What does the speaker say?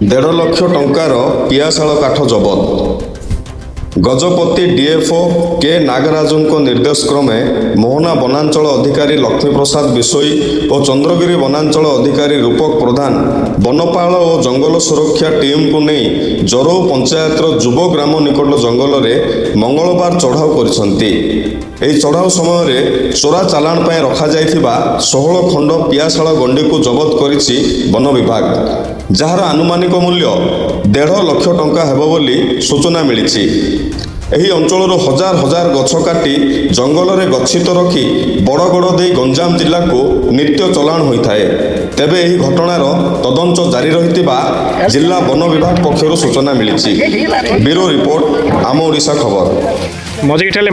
देढ़ लक्ष टंकार पियाशाल काठ जबत गजपति डीएफओ के नागराजों निर्देश क्रमे मोहना वनांचल अधिकारी लक्ष्मी प्रसाद बिशोई और चंद्रगिरी वनांचल अधिकारी रूपक प्रधान वनपाल और जंगल सुरक्षा टीम को नहीं जरौ पंचायतर जुब ग्राम निकट जंगल में मंगलवार चढ़ाऊ करिसेंती। ଏହି ଚଢ଼ାଉ ସମୟରେ ଚୋରା ଚାଲାଣ ପାଇଁ ରଖାଯାଇଥିବା 16 ଖଣ୍ଡ ପିଆଶାଳ ଗଣ୍ଡିକୁ ଜବତ କରିଛି ବନ ବିଭାଗ, ଯାହାର ଆନୁମାନିକ ମୂଲ୍ୟ 1.5 ଲକ୍ଷ ଟଙ୍କା ହେବ ବୋଲି ସୂଚନା ମିଳିଛି। ଏହି ଅଞ୍ଚଳରୁ ହଜାର ହଜାର ଗଛ କାଟି ଜଙ୍ଗଲରେ ଗଚ୍ଛିତ ରଖି ବଡ଼ଗଡ଼ ଦେଇ ଗଞ୍ଜାମ ଜିଲ୍ଲାକୁ ନିତ୍ୟ ଚଲାଣ ହୋଇଥାଏ। ତେବେ ଏହି ଘଟଣାର ତଦନ୍ତ ଜାରି ରହିଥିବା ଜିଲ୍ଲା ବନ ବିଭାଗ ପକ୍ଷରୁ ସୂଚନା ମିଳିଛି। ବ୍ୟୁରୋ ରିପୋର୍ଟ ଆମ ଓଡ଼ିଶା ଖବର। मजिक ठेले